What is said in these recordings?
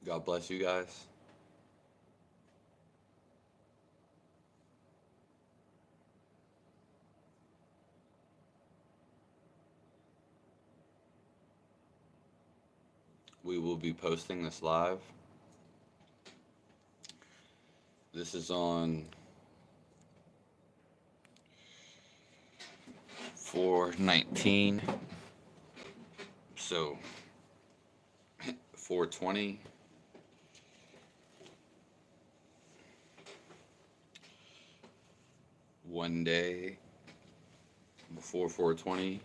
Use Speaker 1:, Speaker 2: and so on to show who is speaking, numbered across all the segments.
Speaker 1: God bless you guys. We will be posting this live. This is on 4/19, so 4/20. One day before 4/20.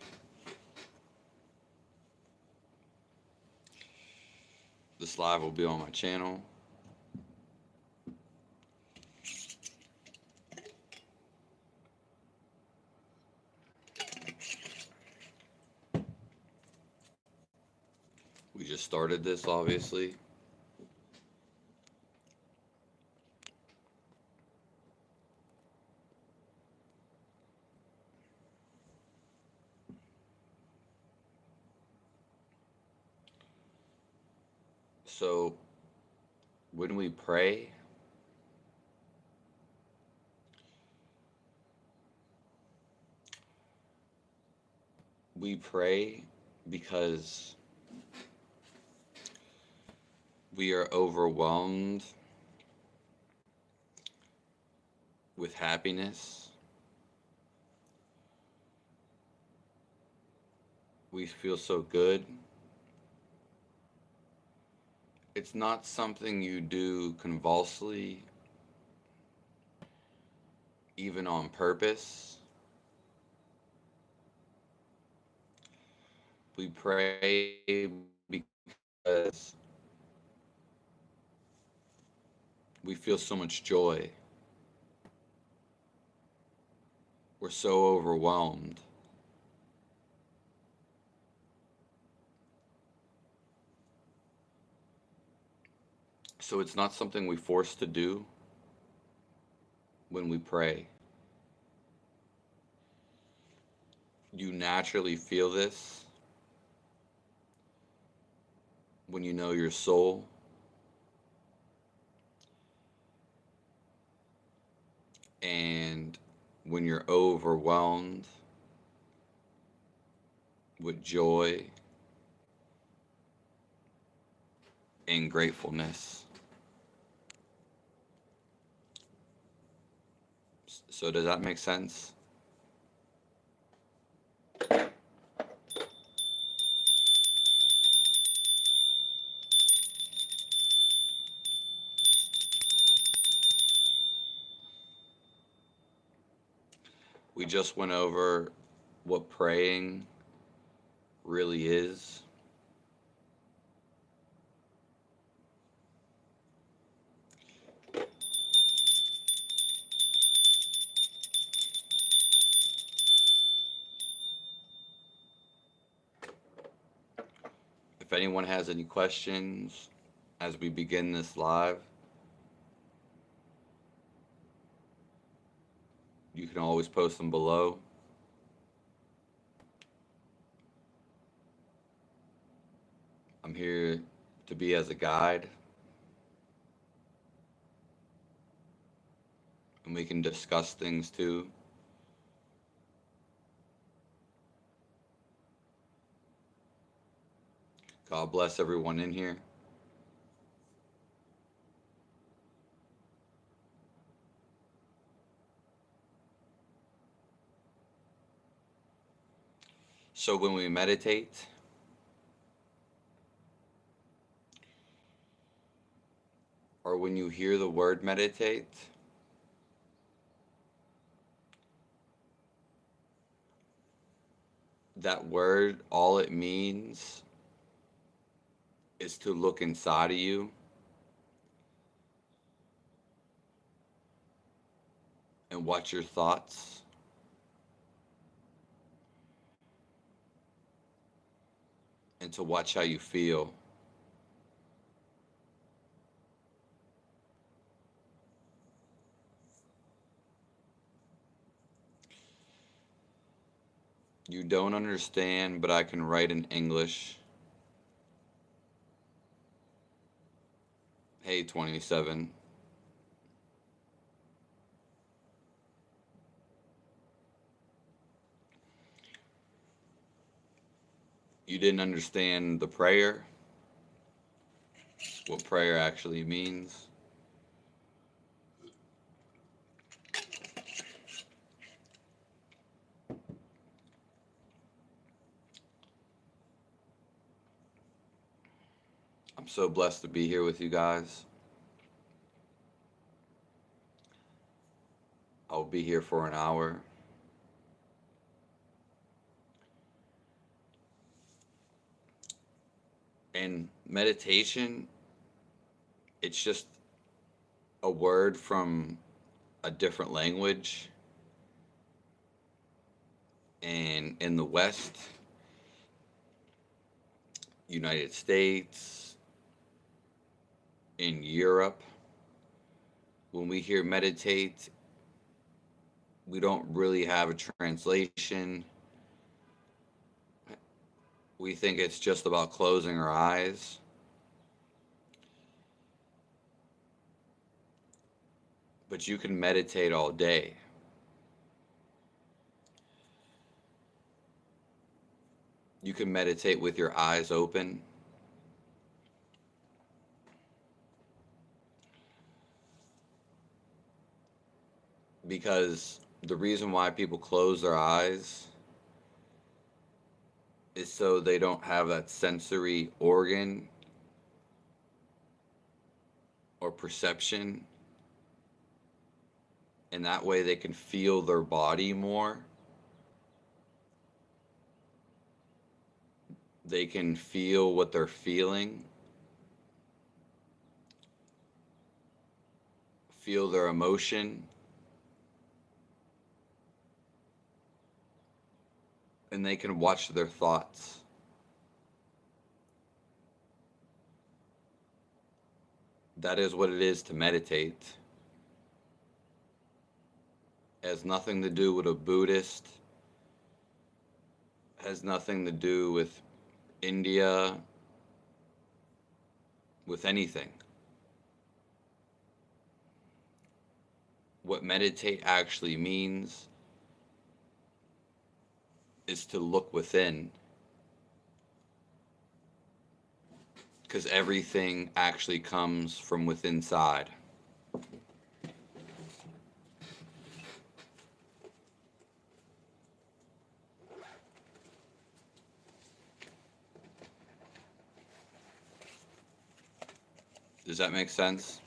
Speaker 1: This live will be on my channel. We just started this, obviously. So, when we pray, we pray because we are overwhelmed with happiness. We feel so good. It's not something you do convulsively, even on purpose. We pray because we feel so much joy. We're so overwhelmed. So it's not something we force to do when we pray. You naturally feel this when you know your soul. And when you're overwhelmed with joy and gratefulness. So, does that make sense? We just went over what praying really is. If anyone has any questions as we begin this live, you can always post them below. I'm here to be as a guide, and we can discuss things too. God bless everyone in here. So, when we meditate, or when you hear the word meditate, that word, all it means is to look inside of you and watch your thoughts and to watch how you feel. You don't understand, but I can write in English. Hey, 27. You didn't understand the prayer, what prayer actually means. I'm so blessed to be here with you guys. I'll be here for an hour. And meditation, it's just a word from a different language. And in the West, United States, in Europe, when we hear meditate, we don't really have a translation. We think it's just about closing our eyes. But you can meditate all day. You can meditate with your eyes open. Because the reason why people close their eyes is so they don't have that sensory organ or perception. And that way they can feel their body more. They can feel what they're feeling. Feel their emotion. And they can watch their thoughts. That is what it is to meditate. It has nothing to do with a Buddhist. It has nothing to do with India, with anything. What meditate actually means is to look within, because everything actually comes from within inside. Does that make sense?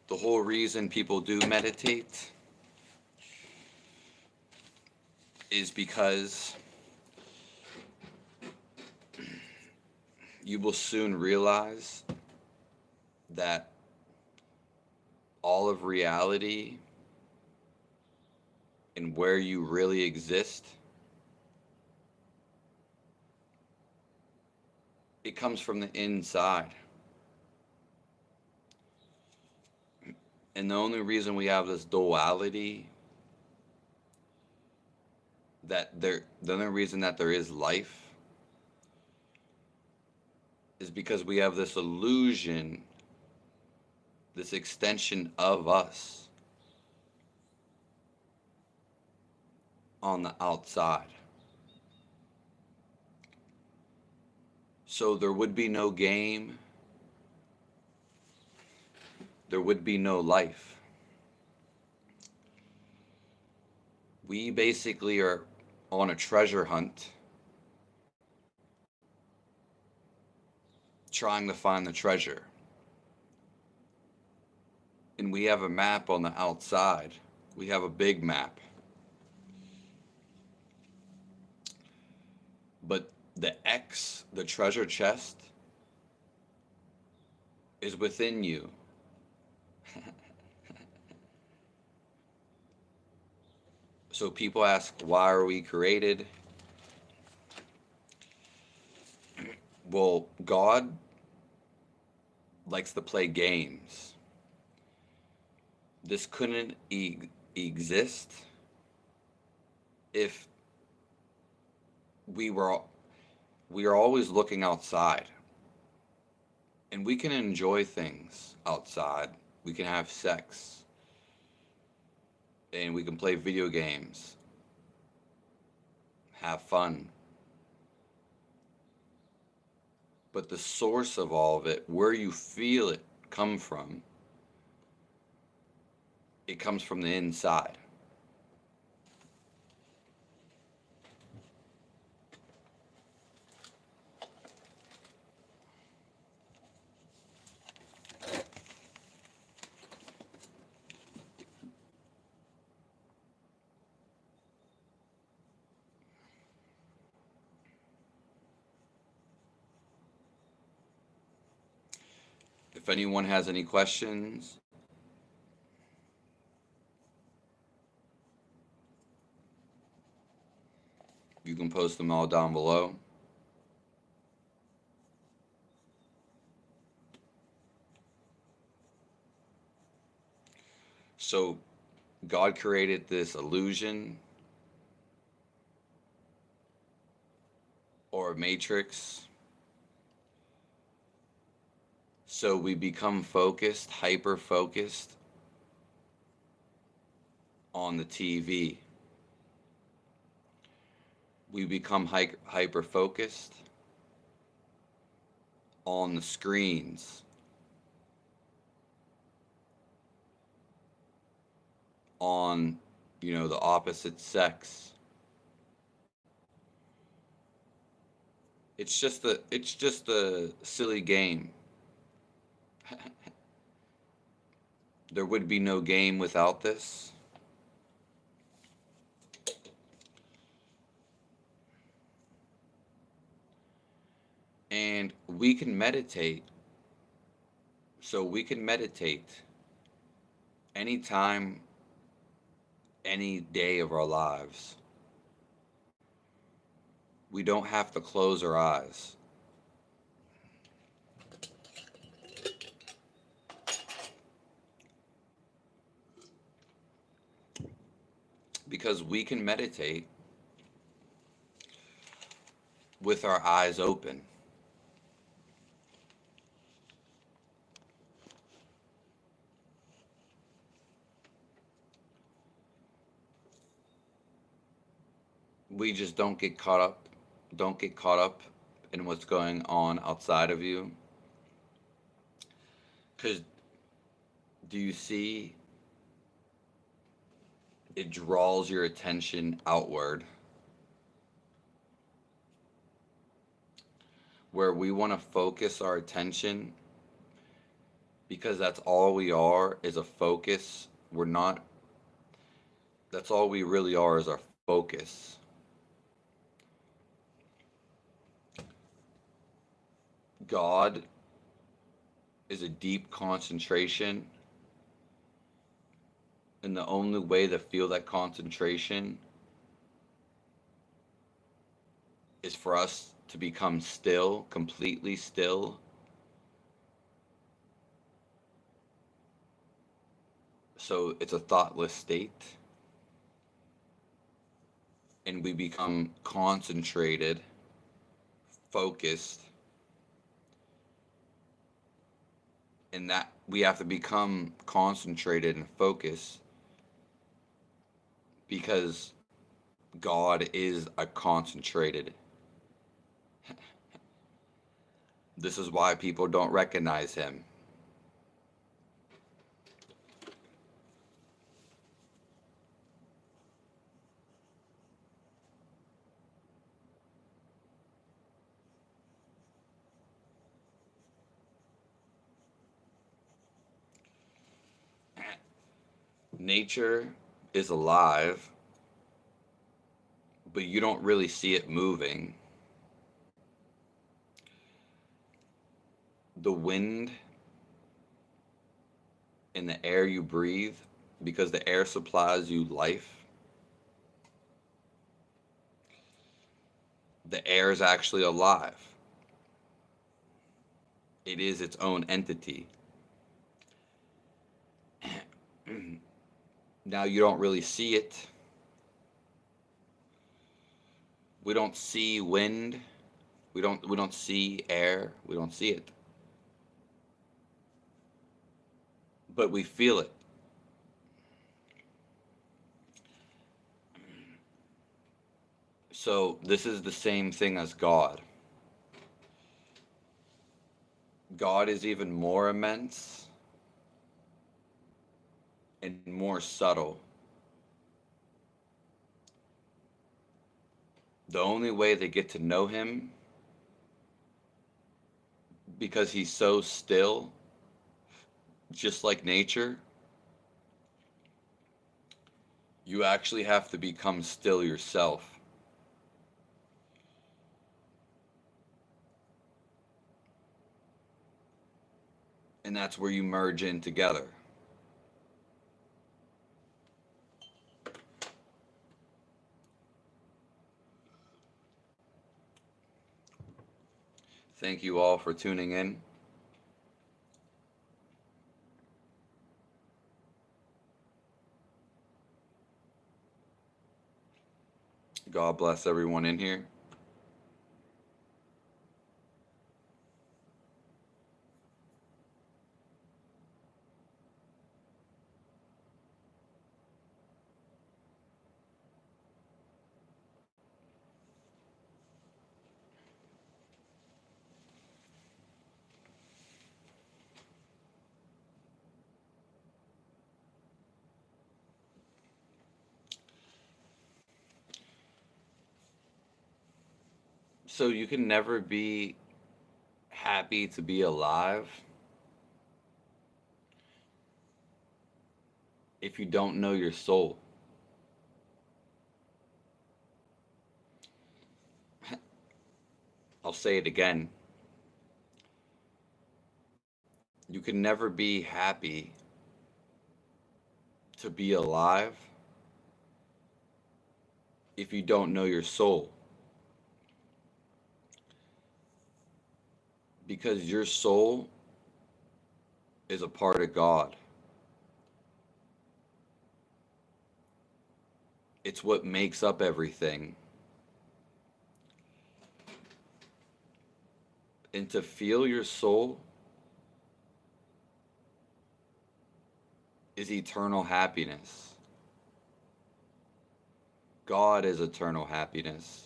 Speaker 1: The whole reason people do meditate is because you will soon realize that all of reality and where you really exist, it comes from the inside. And the only reason we have this duality, the only reason that there is life, is because we have this illusion, this extension of us on the outside. So there would be no game, there would be no life. We basically are on a treasure hunt, trying to find the treasure. And we have a map on the outside. We have a big map. But the X, the treasure chest, is within you. So people ask, why are we created? Well, God likes to play games. This couldn't exist if we were we are always looking outside, and we can enjoy things outside. We can have sex, and we can play video games, have fun. But the source of all of it, where you feel it come from, it comes from the inside. If anyone has any questions, you can post them all down below. So, God created this illusion or matrix. So we become focused, hyper focused on the TV. We become hyper focused on the screens, on, the opposite sex. It's just a silly game. There would be no game without this. And we can meditate. So we can meditate anytime, any day of our lives. We don't have to close our eyes. Because we can meditate with our eyes open. We just don't get caught up in what's going on outside of you. Because do you see it draws your attention outward, where we want to focus our attention because that's all we are is a focus. We're not, that's all we really are is our focus. God is a deep concentration, and the only way to feel that concentration is for us to become still, completely still. So it's a thoughtless state, and we become concentrated, focused, and that we have to become concentrated and focused because God is a concentrated. This is why people don't recognize him. Nature is alive, but you don't really see it moving. The wind and the air you breathe, because the air supplies you life, the air is actually alive. It is its own entity. Now you don't really see it. We don't see wind. We don't see air. We don't see it. But we feel it. So this is the same thing as God. God is even more immense and more subtle. The only way they get to know him, because he's so still, just like nature, you actually have to become still yourself. And that's where you merge in together. Thank you all for tuning in. God bless everyone in here. So you can never be happy to be alive if you don't know your soul. I'll say it again. You can never be happy to be alive if you don't know your soul. Because your soul is a part of God. It's what makes up everything. And to feel your soul is eternal happiness. God is eternal happiness.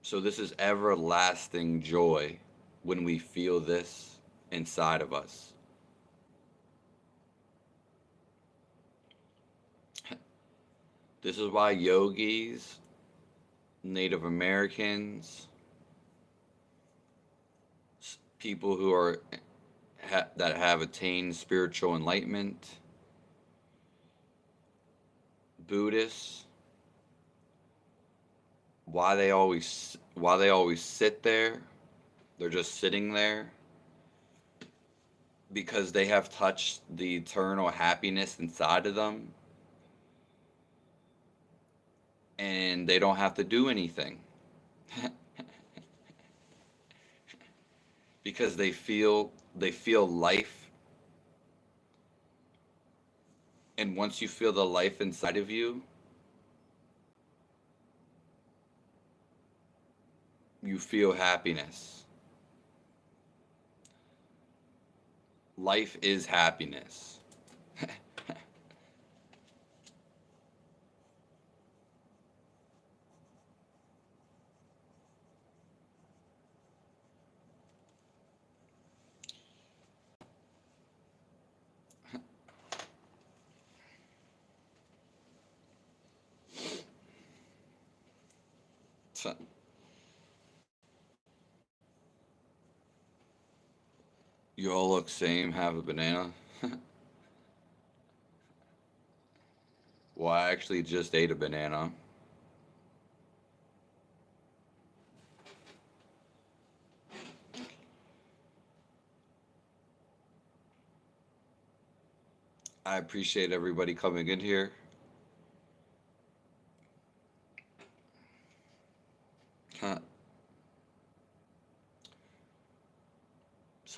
Speaker 1: So this is everlasting joy when we feel this inside of us. This is why yogis, Native Americans, people who are that have attained spiritual enlightenment, Buddhists, why they always sit there. They're just sitting there because they have touched the eternal happiness inside of them and they don't have to do anything. Because they feel life, and once you feel the life inside of you, you feel happiness. Life is happiness. So, you all look same, have a banana. Well, I actually just ate a banana. I appreciate everybody coming in here.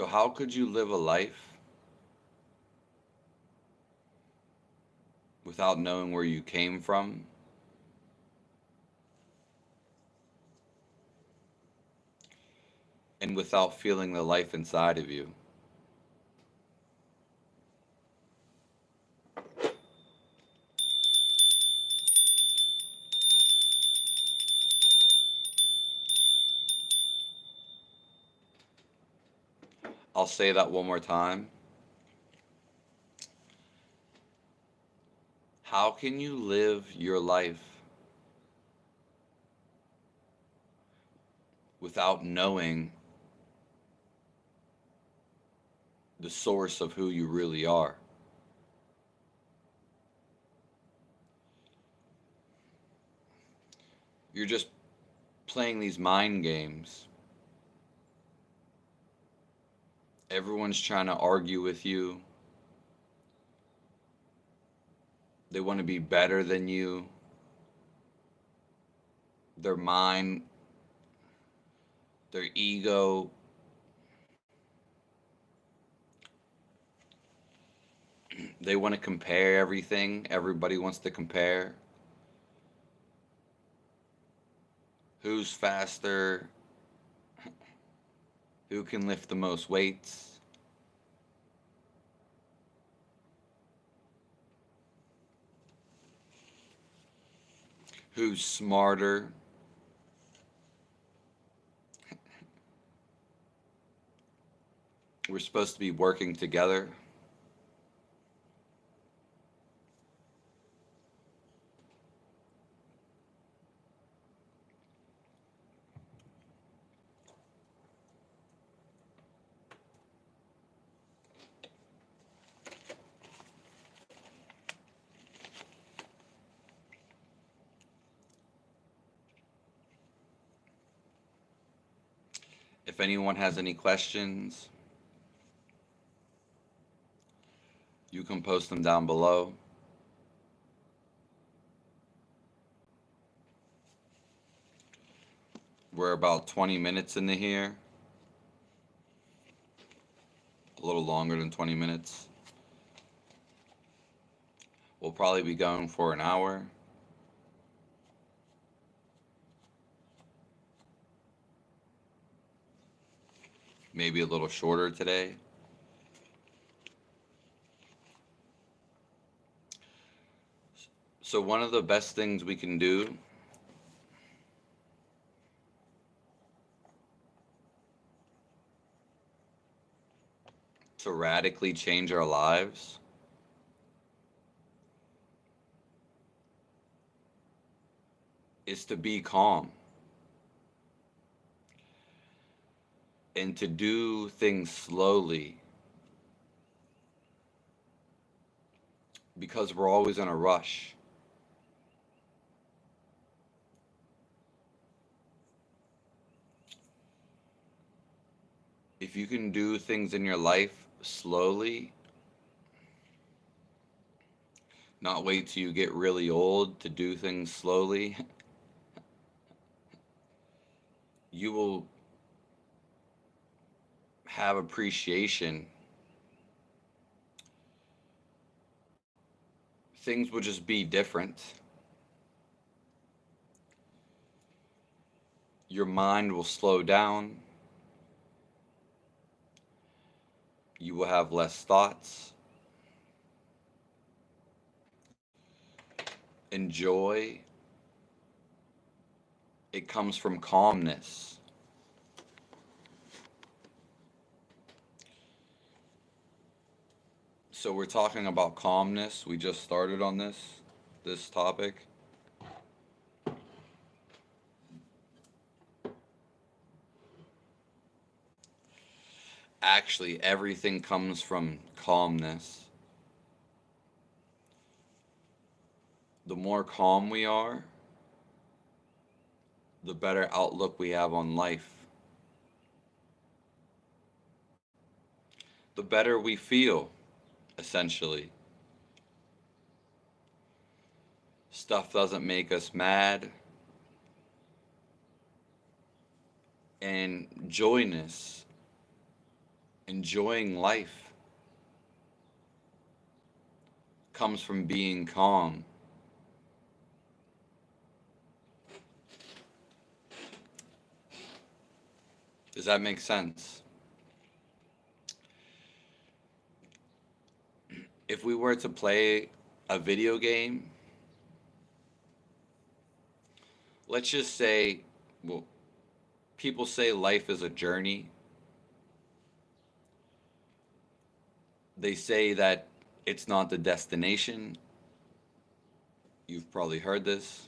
Speaker 1: So, how could you live a life without knowing where you came from and without feeling the life inside of you? I'll say that one more time. How can you live your life without knowing the source of who you really are? You're just playing these mind games. Everyone's trying to argue with you. They want to be better than you. Their mind, their ego, they want to compare everything. Everybody wants to compare. Who's faster? Who can lift the most weights? Who's smarter? We're supposed to be working together. If anyone has any questions, you can post them down below. We're about 20 minutes into here. A little longer than 20 minutes. We'll probably be going for an hour. Maybe a little shorter today. So one of the best things we can do to radically change our lives is to be calm and to do things slowly, because we're always in a rush. If you can do things in your life slowly, not wait till you get really old to do things slowly, you will have appreciation. Things will just be different. Your mind will slow down. You will have less thoughts. And joy, it comes from calmness. So we're talking about calmness. We just started on this topic. Actually, everything comes from calmness. The more calm we are, the better outlook we have on life. The better we feel, essentially. Stuff doesn't make us mad. And joyness Enjoying life comes from being calm. Does that make sense? If we were to play a video game, let's just say, well, people say life is a journey. They say that it's not the destination. You've probably heard this.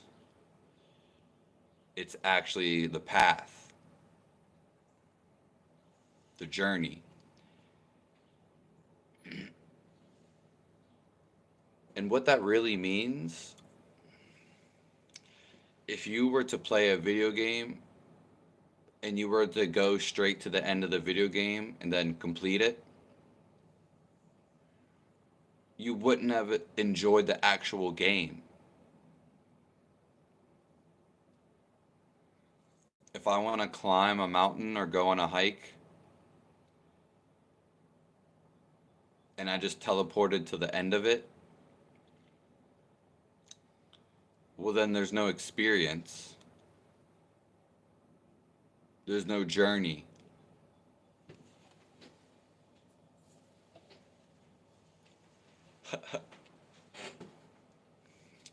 Speaker 1: It's actually the path, the journey. And what that really means, if you were to play a video game and you were to go straight to the end of the video game and then complete it, you wouldn't have enjoyed the actual game. If I want to climb a mountain or go on a hike and I just teleported to the end of it, well, then there's no experience. There's no journey.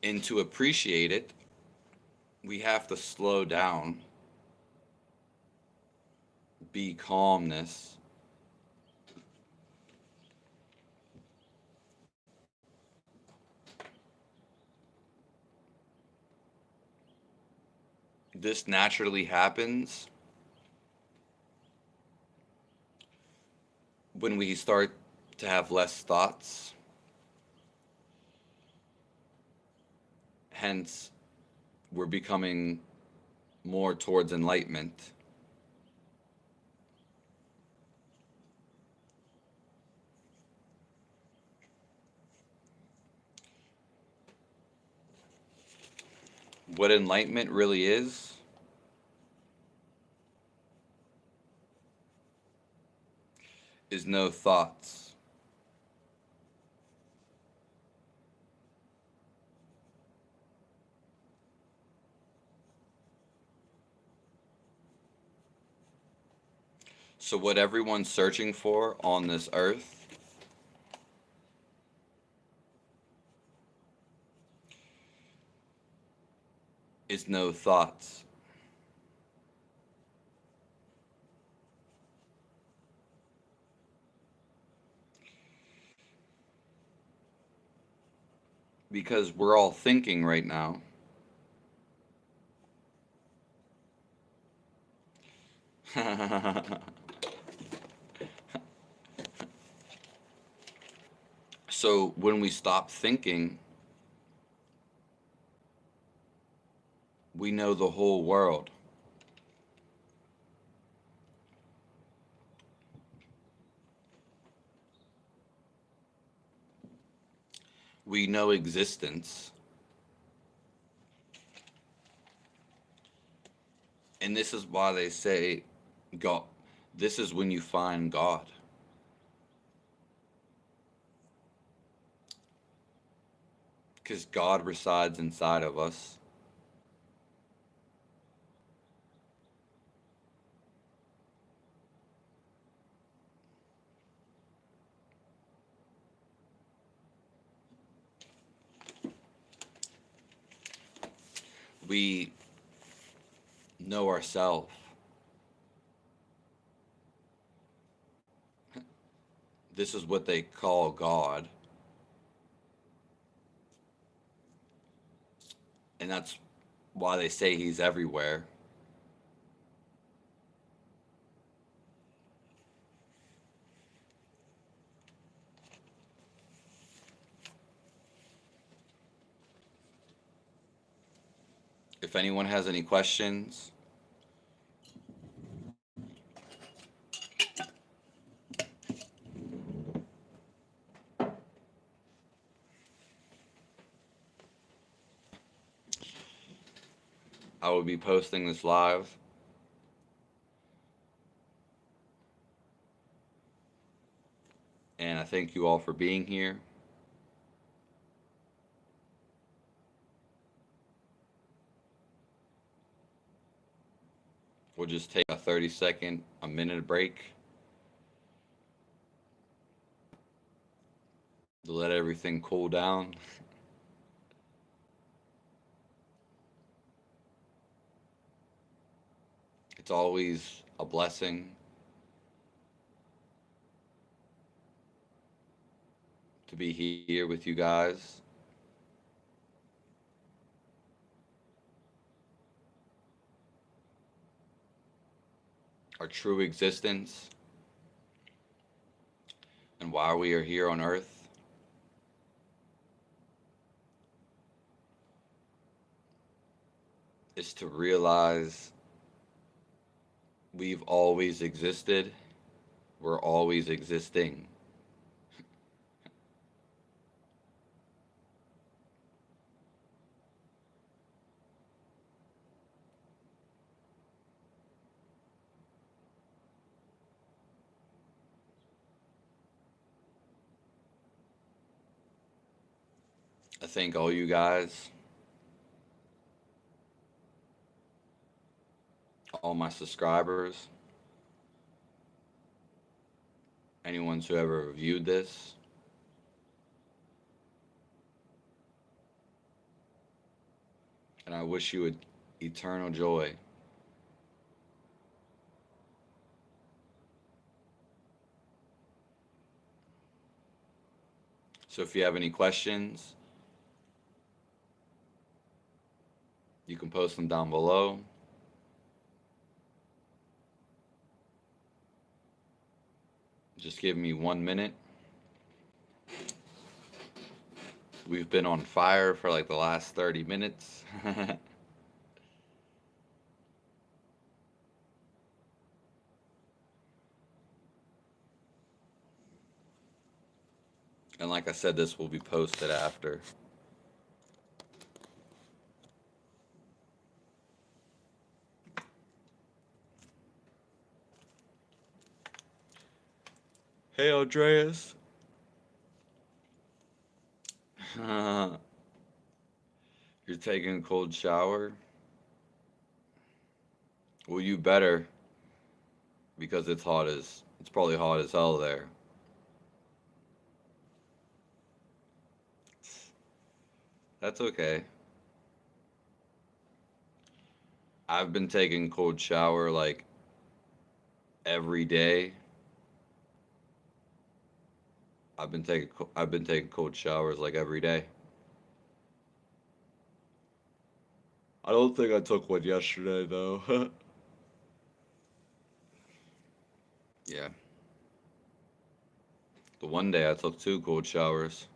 Speaker 1: And to appreciate it, we have to slow down, be calmness. This naturally happens when we start to have less thoughts. Hence, we're becoming more towards enlightenment. What enlightenment really is no thoughts. So, what everyone's searching for on this earth is no thoughts. Because we're all thinking right now. So, when we stop thinking, we know the whole world. We know existence. And this is why they say God, this is when you find God. Because God resides inside of us. We know ourselves. This is what they call God. And that's why they say he's everywhere. If anyone has any questions, I will be posting this live. thank you all for being here. We'll just take a 30-second, a minute break to let everything cool down. It's always a blessing to be here with you guys. Our true existence and why we are here on Earth is to realize we've always existed, we're always existing. I thank all you guys, all my subscribers, anyone who ever reviewed this. And I wish you eternal joy. So if you have any questions, you can post them down below. Just give me 1 minute. We've been on fire for like the last 30 minutes. And like I said, this will be posted after. Hey, Andreas. You're taking a cold shower? Well, you better, because it's probably hot as hell there. That's okay. I've been taking cold shower like every day. I've been taking cold showers like every day. I don't think I took one yesterday though. Yeah. The one day I took 2 cold showers.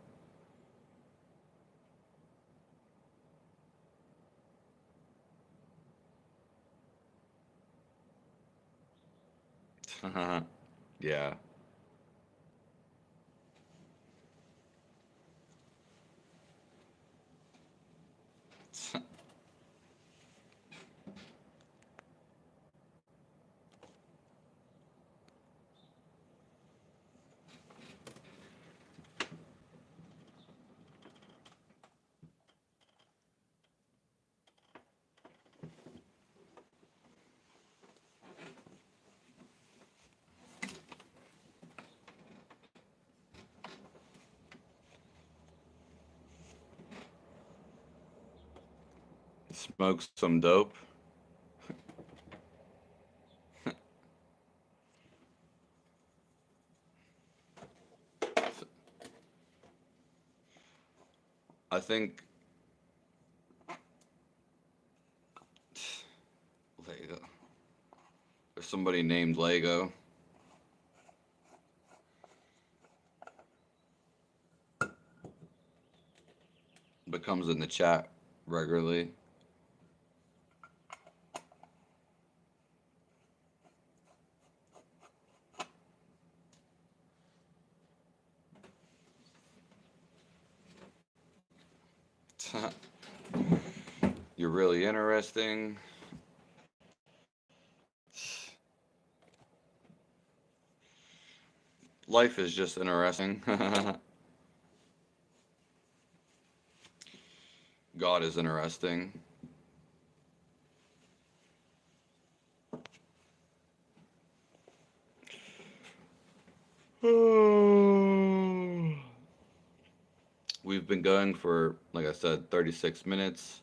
Speaker 1: Yeah. Smoke some dope. I think Lego. There's somebody named Lego. But comes in the chat regularly. You're really interesting. Life is just interesting. God is interesting. We've been going for, like I said, 36 minutes.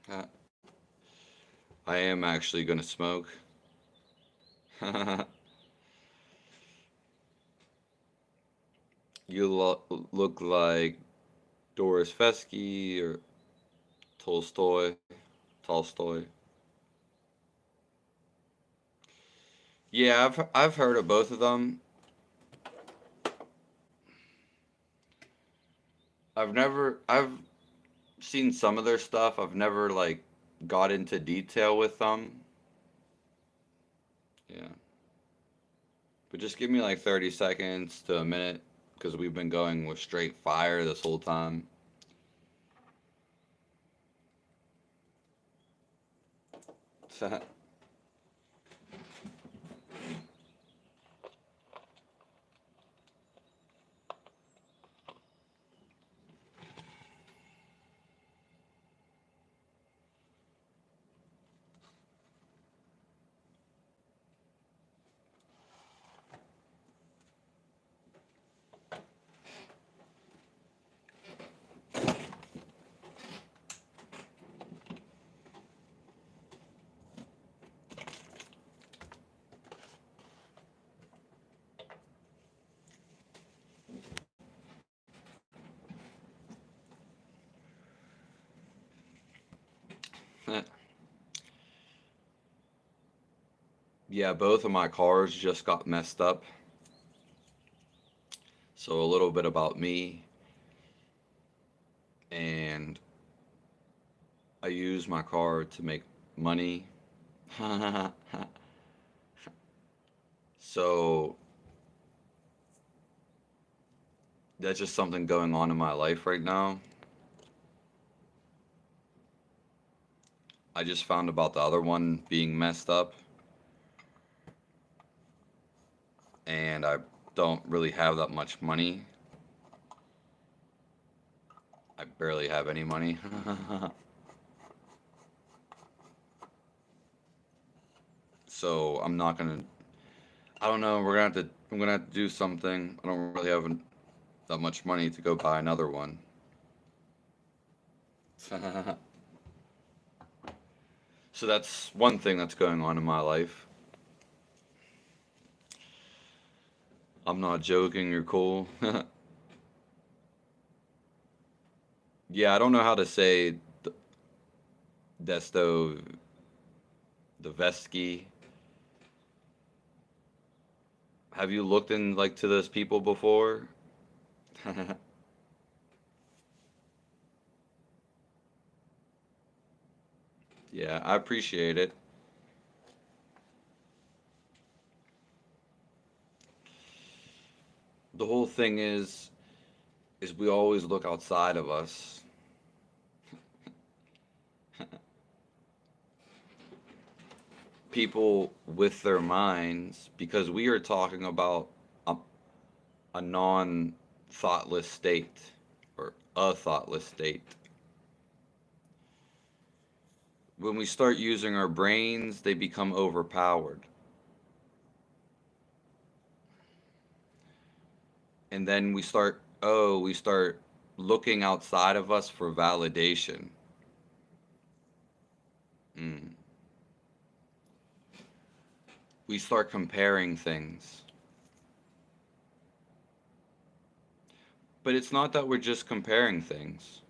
Speaker 1: Uh, I am actually going to smoke. You look like Doris Fesky or Tolstoy. Tolstoy. Yeah, I've heard of both of them. I've seen some of their stuff. I've never like got into detail with them. Yeah. But just give me like 30 seconds to a minute because we've been going with straight fire this whole time. Yeah, both of my cars just got messed up. So a little bit about me, and I use my car to make money. So that's just something going on in my life right now. I just found about the other one being messed up, and I don't really have that much money. I barely have any money. So I'm not gonna. I don't know. I'm gonna have to do something. I don't really have that much money to go buy another one. So that's one thing that's going on in my life. I'm not joking. You're cool. Yeah, I don't know how to say Desto the Vesky. Have you looked in like to those people before? Yeah, I appreciate it. The whole thing is we always look outside of us. People with their minds, because we are talking about a, a non thoughtless state or a thoughtless state. When we start using our brains, they become overpowered. And then we start looking outside of us for validation. Mm. We start comparing things. But it's not that we're just comparing things.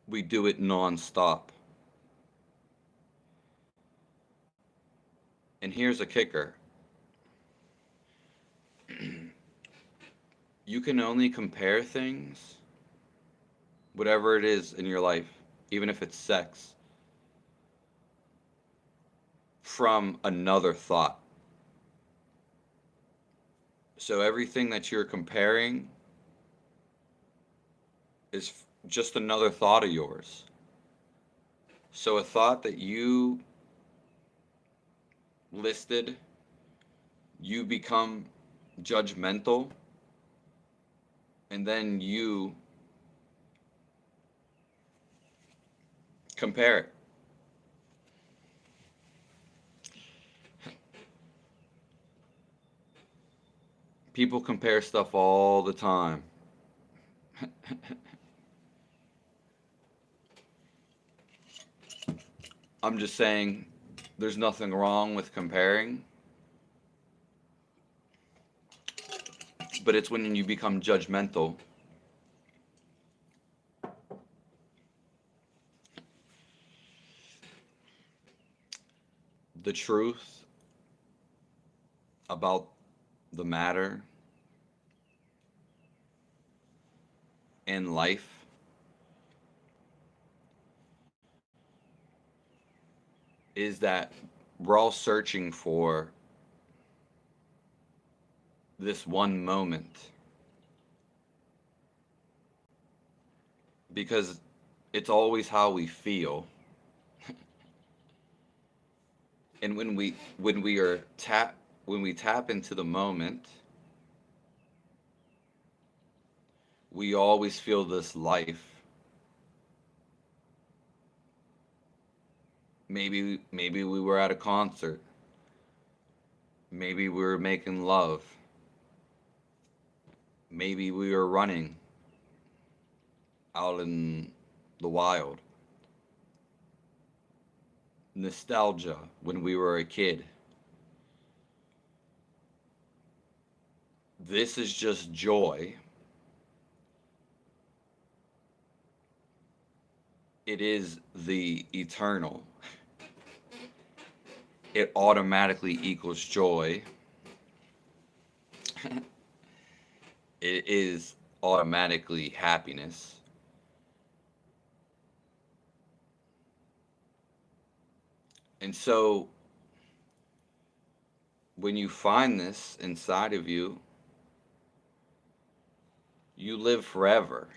Speaker 1: We do it nonstop. And here's a kicker. You can only compare things, whatever it is in your life, even if it's sex, from another thought. So everything that you're comparing is just another thought of yours. So a thought that you listed, you become judgmental, and then you compare it. People compare stuff all the time. I'm just saying there's nothing wrong with comparing, but it's when you become judgmental. The truth about the matter in life is that we're all searching for this one moment because it's always how we feel. And when we tap into the moment, we always feel this life. Maybe we were at a concert. Maybe we were making love. Maybe we were running out in the wild. Nostalgia when we were a kid. This is just joy. It is the eternal. It automatically equals joy. It is automatically happiness. And so when you find this inside of you, you live forever.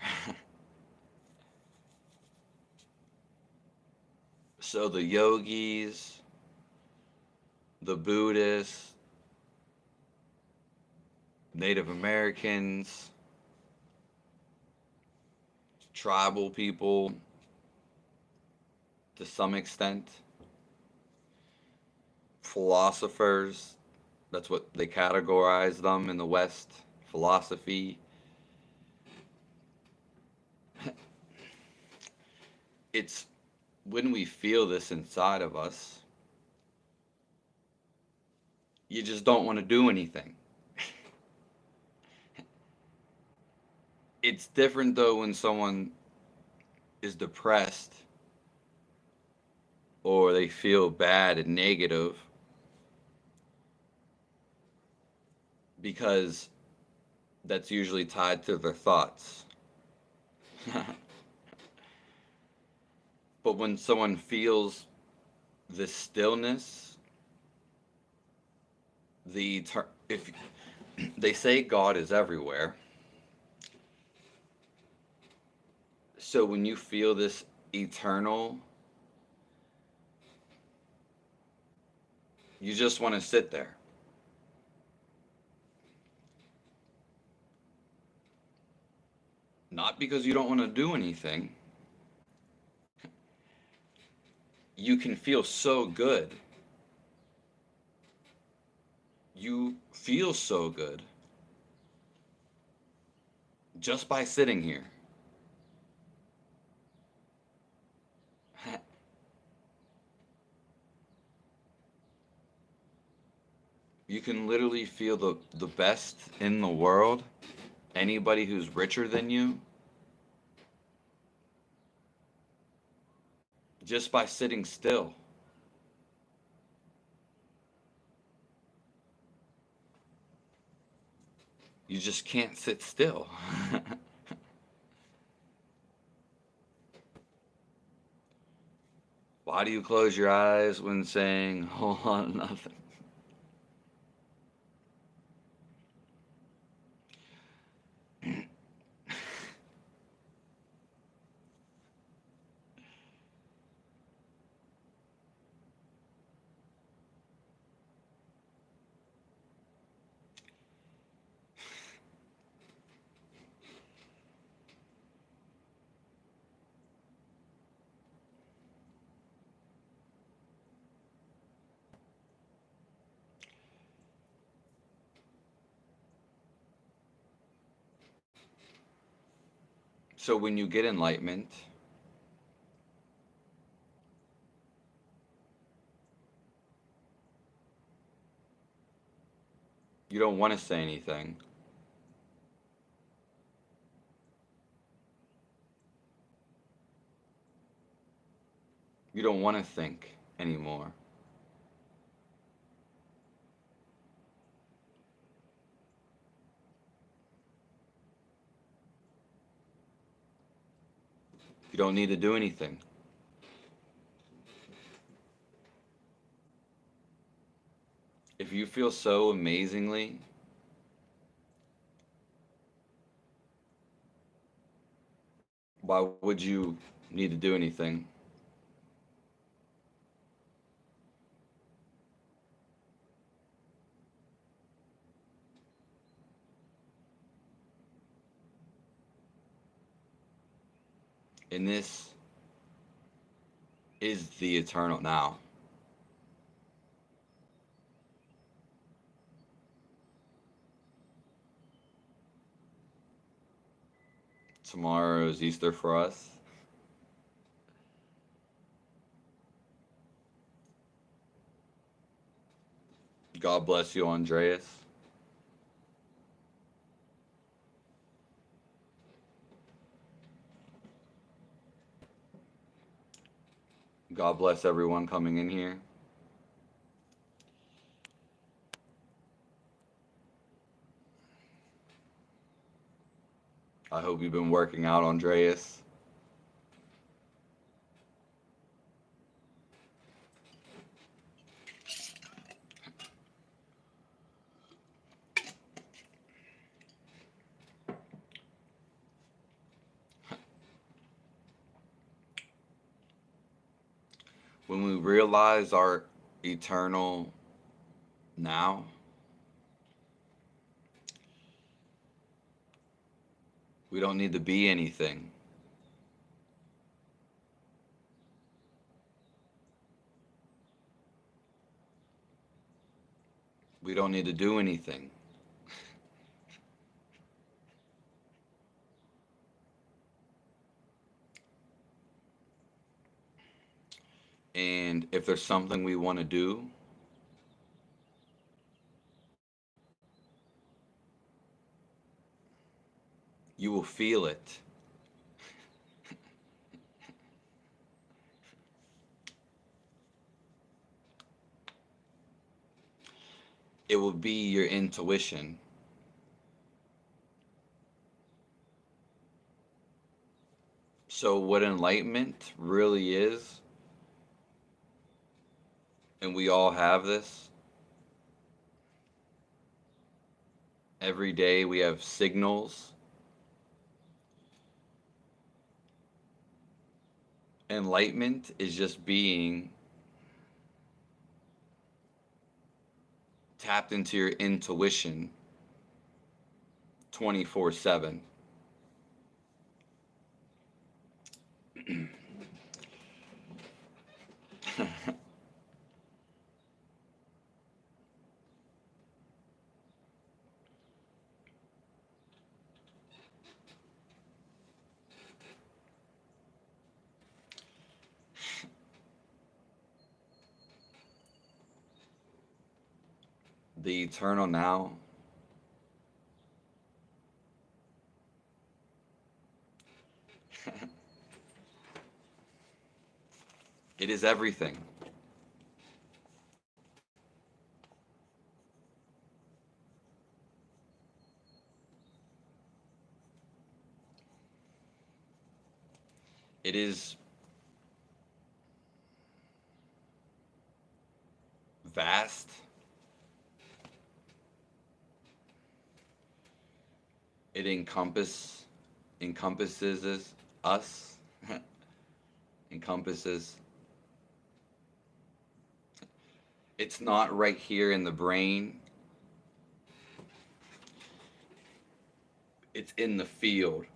Speaker 1: So the yogis, the Buddhists, Native Americans, tribal people, to some extent, philosophers, that's what they categorize them in the West, philosophy. It's when we feel this inside of us, you just don't want to do anything. It's different though when someone is depressed or they feel bad and negative because that's usually tied to their thoughts. But when someone feels this stillness, if they say God is everywhere, so when you feel this eternal, you just want to sit there. Not because you don't want to do anything. You can feel so good. You feel so good just by sitting here. You can literally feel the best in the world. Anybody who's richer than you, just by sitting still. You just can't sit still. Why do you close your eyes when saying, hold on, nothing? So when you get enlightenment, you don't want to say anything. You don't want to think anymore. You don't need to do anything. If you feel so amazingly, why would you need to do anything? And this is the eternal now. Tomorrow is Easter for us. God bless you, Andreas. God bless everyone coming in here. I hope you've been working out, Andreas. When we realize our eternal now, we don't need to be anything. We don't need to do anything. And if there's something we want to do, you will feel it. It will be your intuition. So, what enlightenment really is, and we all have this, every day we have signals. Enlightenment is just being tapped into your intuition 24/7. The eternal now it is everything. It is vast. It encompasses us. Encompasses. It's not right here in the brain. It's in the field.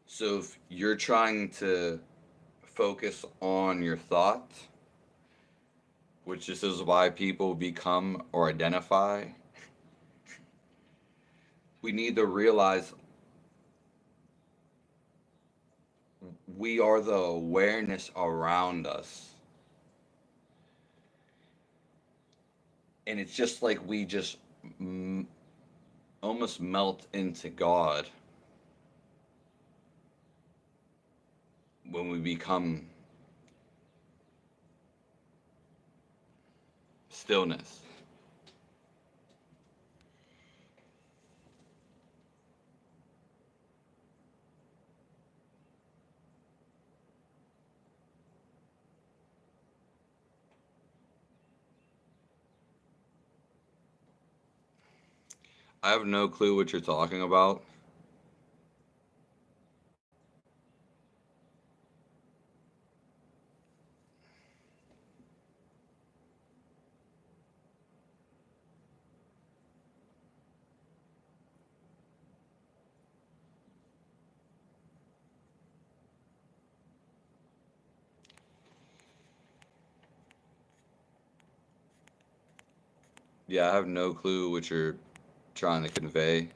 Speaker 1: So if you're trying to focus on your thought, which this is why people become or identify, we need to realize We are the awareness around us. And it's just like we just m- almost melt into God when we become stillness. I have no clue what you're talking about. Yeah, I have no clue what you're trying to convey.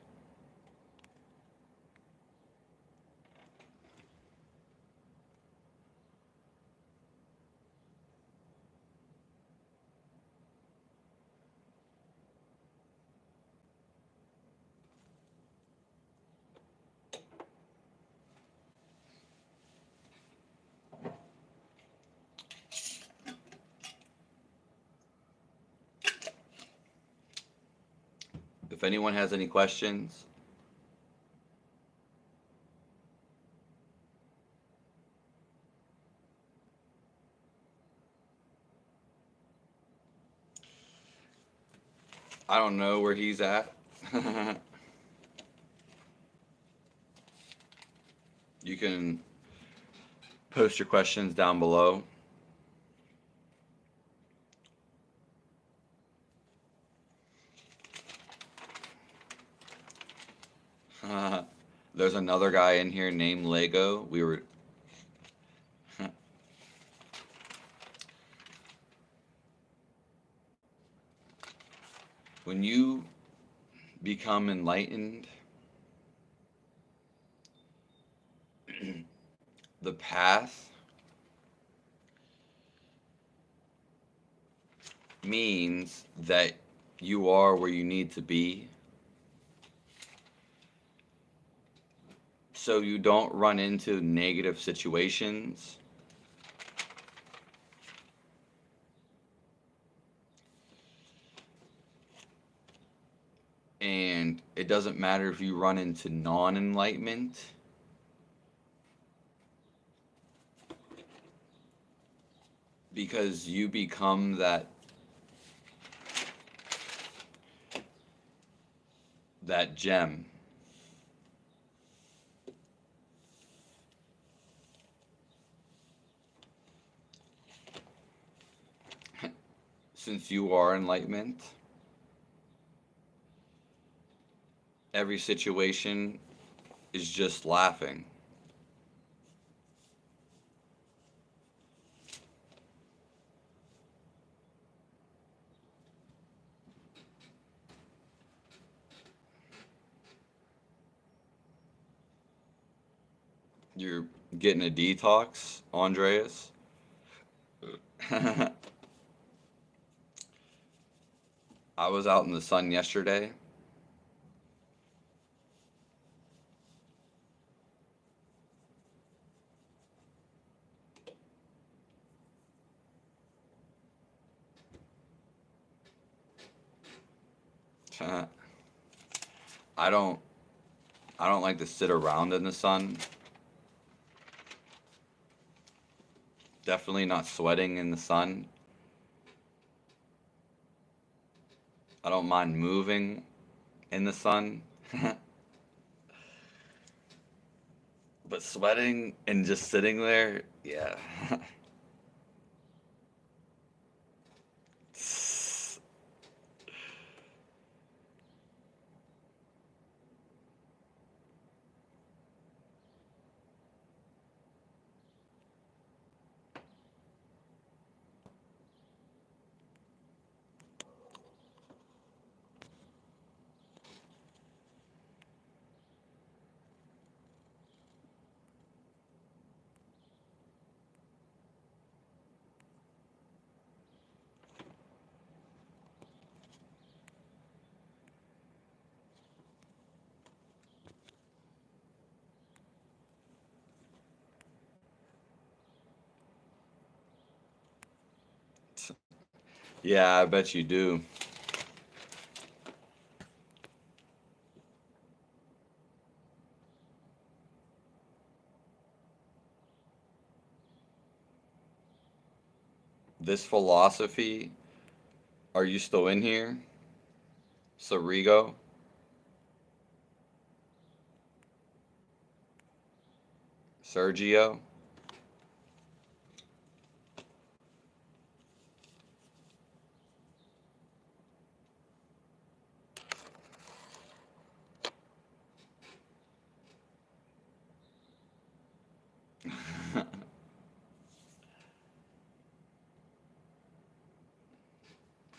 Speaker 1: If anyone has any questions, I don't know where he's at. You can post your questions down below. There's another guy in here named Lego. We were when you become enlightened, the path means that you are where you need to be, so you don't run into negative situations. And it doesn't matter if you run into non enlightenment, because you become that gem. Since you are enlightenment, every situation is just laughing. You're getting a detox, Andreas. I was out in the sun yesterday. I don't I don't like to sit around in the sun. Definitely not sweating in the sun. I don't mind moving in the sun. But sweating and just sitting there, yeah. Yeah, I bet you do. This philosophy, are you still in here? Sarigo? Sergio?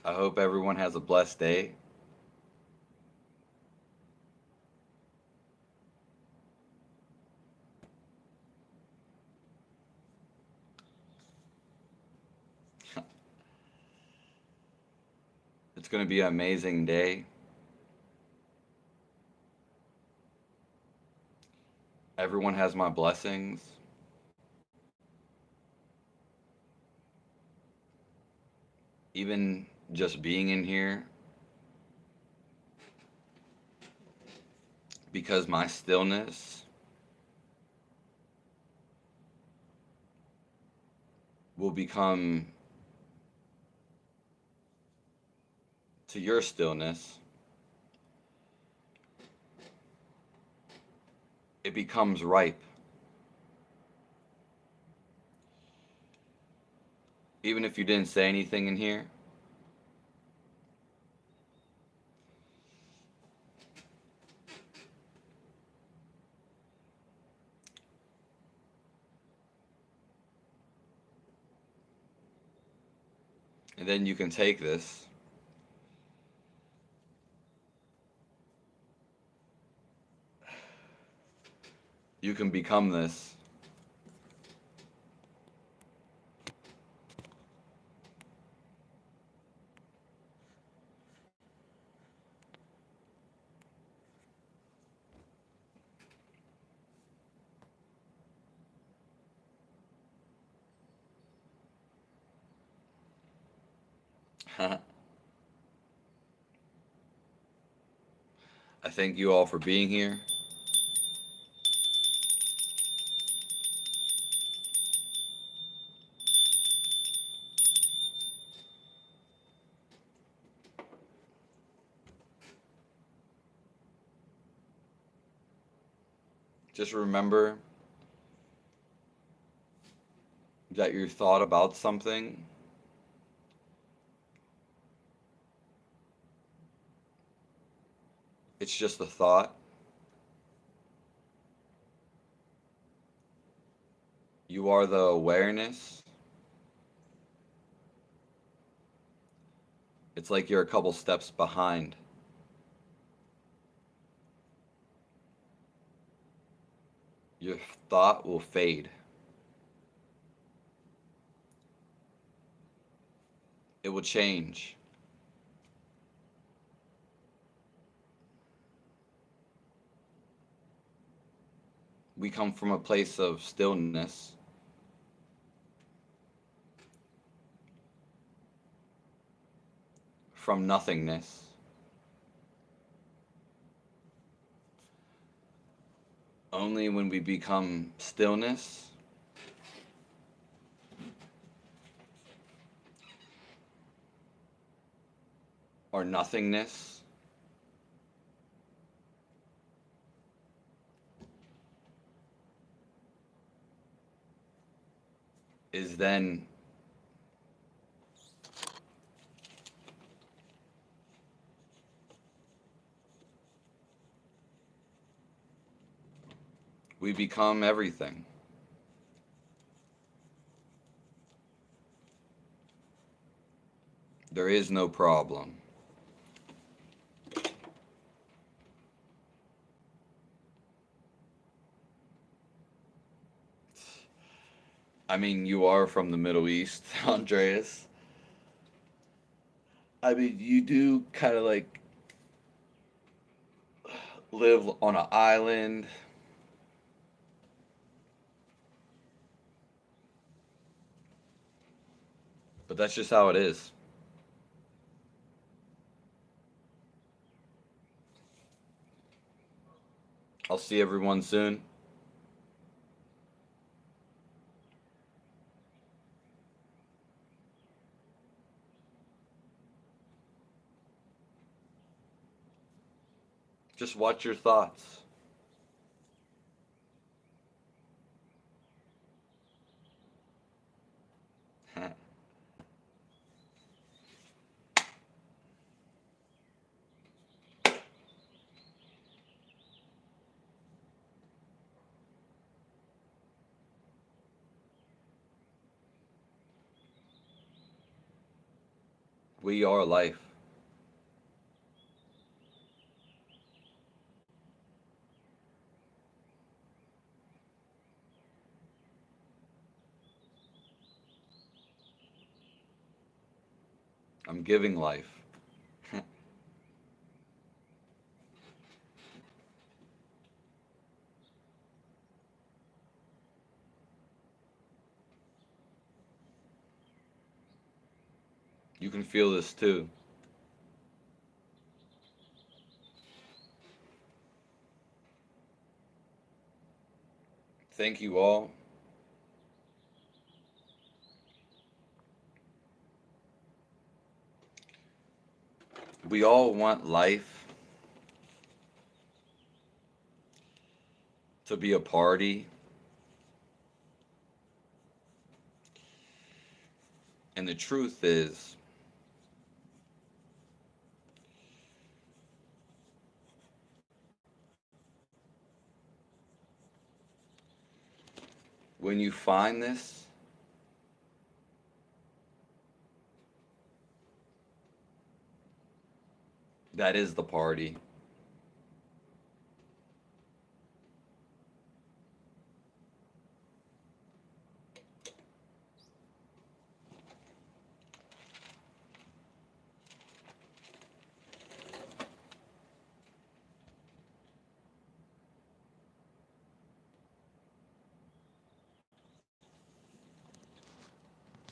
Speaker 1: I hope everyone has a blessed day. It's going to be an amazing day. Everyone has my blessings. Even just being in here, because my stillness will become to your stillness, it becomes ripe. Even if you didn't say anything in here, and then you can take this, you can become this. I thank you all for being here. Just remember that your thought about something, it's just a thought. You are the awareness. It's like you're a couple steps behind. Your thought will fade. It will change. We come from a place of stillness, from nothingness. Only when we become stillness or nothingness is then we become everything. There is no problem. I mean, you are from the Middle East, Andreas. I mean, you do kind of like live on an island, but that's just how it is. I'll see everyone soon. Just watch your thoughts. We are life. I'm giving life. You can feel this too. Thank you all. We all want life to be a party. And the truth is, when you find this, that is the party.